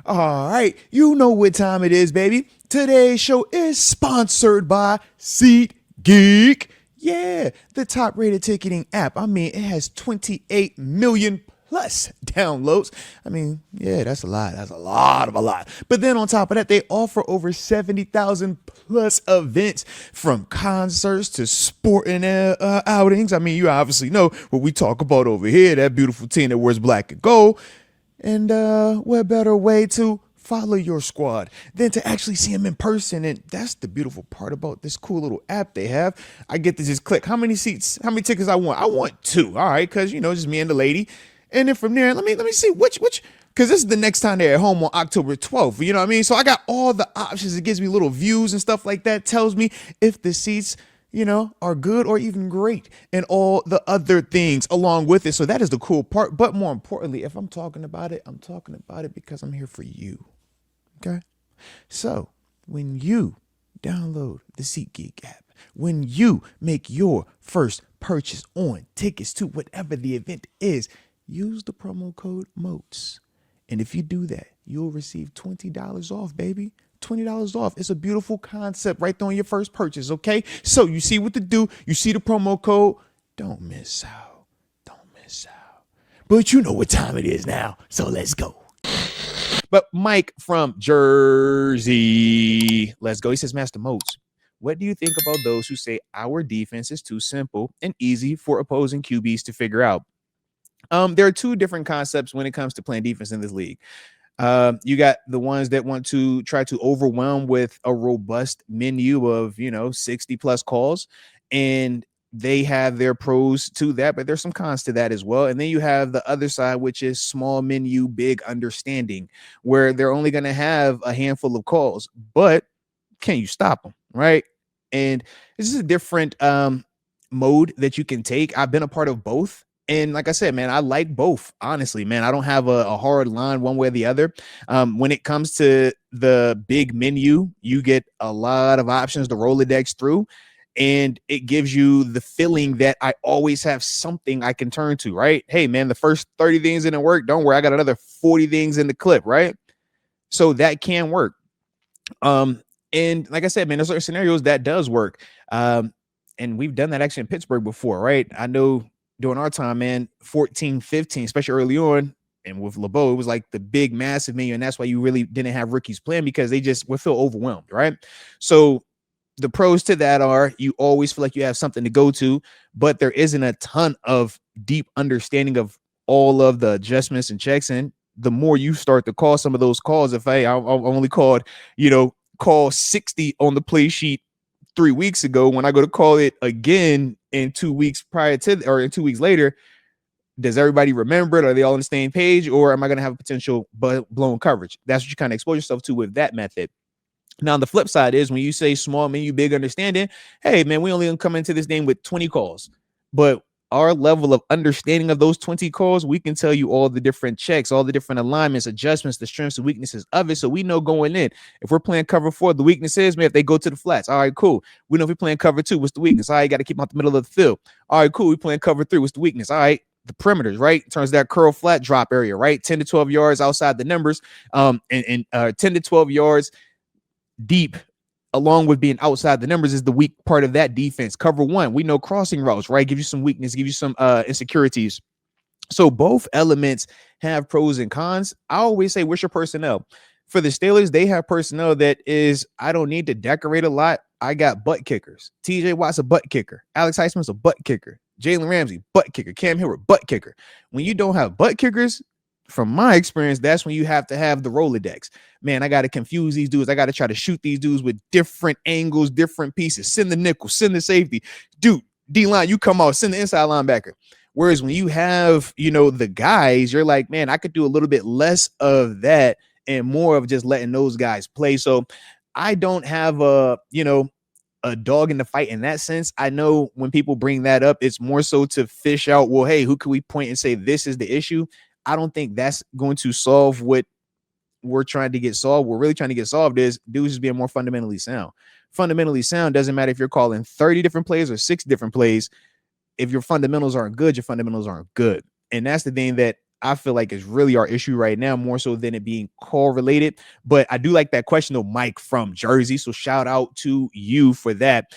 All right, you know what time it is, baby. Today's show is sponsored by SeatGeek. Yeah, the top rated ticketing app. I mean, it has 28 million plus downloads. I mean, yeah, that's a lot. That's a lot. But then on top of that, they offer over 70,000 plus events from concerts to sporting outings. I mean, you obviously know what we talk about over here, that beautiful team that wears black and gold. And what better way to follow your squad than to actually see them in person? And that's the beautiful part about this cool little app they have. I get to just click how many seats, how many tickets I want. I want two. All right, because just me and the lady. And then from there, let me see which because this is the next time they're at home on October 12th. You know what I mean? So I got all the options. It gives me little views and stuff like that. Tells me if the seats are good or even great and all the other things along with it. So that is the cool part. But more importantly, if I'm talking about it, I'm talking about it because I'm here for you. Okay. So when you download the SeatGeek app, when you make your first purchase on tickets to whatever the event is, use the promo code Moats. And if you do that, you'll receive $20 off, baby. $20 off. It's a beautiful concept right there on your first purchase, okay? So you see what to do. You see the promo code. Don't miss out. Don't miss out. But you know what time it is now, so let's go. But Mike from Jersey, let's go. He says, Master Moats, what do you think about those who say our defense is too simple and easy for opposing QBs to figure out? There are two different concepts when it comes to playing defense in this league. You got the ones that want to try to overwhelm with a robust menu of 60 plus calls, and they have their pros to that, but there's some cons to that as well. And then you have the other side, which is small menu, big understanding, where they're only going to have a handful of calls, but can you stop them, right? And this is a different mode that you can take. I've been a part of both. And like I said, man, I like both. Honestly, man, I don't have a hard line one way or the other. When it comes to the big menu, you get a lot of options to Rolodex through. And it gives you the feeling that I always have something I can turn to, right? Hey, man, the first 30 things didn't work. Don't worry. I got another 40 things in the clip, right? So that can work. And like I said, man, there's certain scenarios that does work. And we've done that actually in Pittsburgh before, right? I know during our time, man, 14, 15, especially early on, and with LeBeau, it was like the big, massive menu. And that's why you really didn't have rookies playing because they just would feel overwhelmed, right? So the pros to that are you always feel like you have something to go to, but there isn't a ton of deep understanding of all of the adjustments and checks. And the more you start to call some of those calls, if I only called, call 60 on the play sheet 3 weeks ago, when I go to call it again in 2 weeks prior to, or in 2 weeks later, does everybody remember it? Are they all on the same page? Or am I going to have a potential blown coverage? That's what you kind of expose yourself to with that method. Now, the flip side is when you say small menu, big understanding, hey, man, we only come into this game with 20 calls. But our level of understanding of those 20 calls, we can tell you all the different checks, all the different alignments, adjustments, the strengths and weaknesses of it. So we know going in, if we're playing cover 4, the weakness is, man, if they go to the flats, all right, cool. We know if we're playing cover 2, what's the weakness? All right, got to keep them out the middle of the field. All right, cool. We playing cover 3, what's the weakness? All right, the perimeters, right? In terms of that curl flat drop area, right? 10 to 12 yards outside the numbers, and 10 to 12 yards deep, along with being outside the numbers, is the weak part of that defense. Cover 1, we know crossing routes, right? Give you some weakness, give you some insecurities. So both elements have pros and cons. I always say, what's your personnel? For the Steelers, they have personnel that is, I don't need to decorate a lot. I got butt kickers. TJ Watt's a butt kicker. Alex Highsman's a butt kicker. Jalen Ramsey, butt kicker. Cam Hayward, butt kicker. When you don't have butt kickers, from my experience, that's when you have to have the Rolodex. Man, I got to confuse these dudes. I got to try to shoot these dudes with different angles, different pieces. Send the nickel, send the safety. Dude, D-line, you come out, send the inside linebacker. Whereas when you have, the guys, you're like, man, I could do a little bit less of that and more of just letting those guys play. So I don't have a dog in the fight in that sense. I know when people bring that up, it's more so to fish out, well, hey, who can we point and say this is the issue? I don't think that's going to solve what we're trying to get solved. We're really trying to get solved is dudes just being more fundamentally sound. Fundamentally sound doesn't matter if you're calling 30 different plays or 6 different plays. If your fundamentals aren't good, your fundamentals aren't good. And that's the thing that I feel like is really our issue right now, more so than it being correlated. But I do like that question though, Mike from Jersey. So shout out to you for that.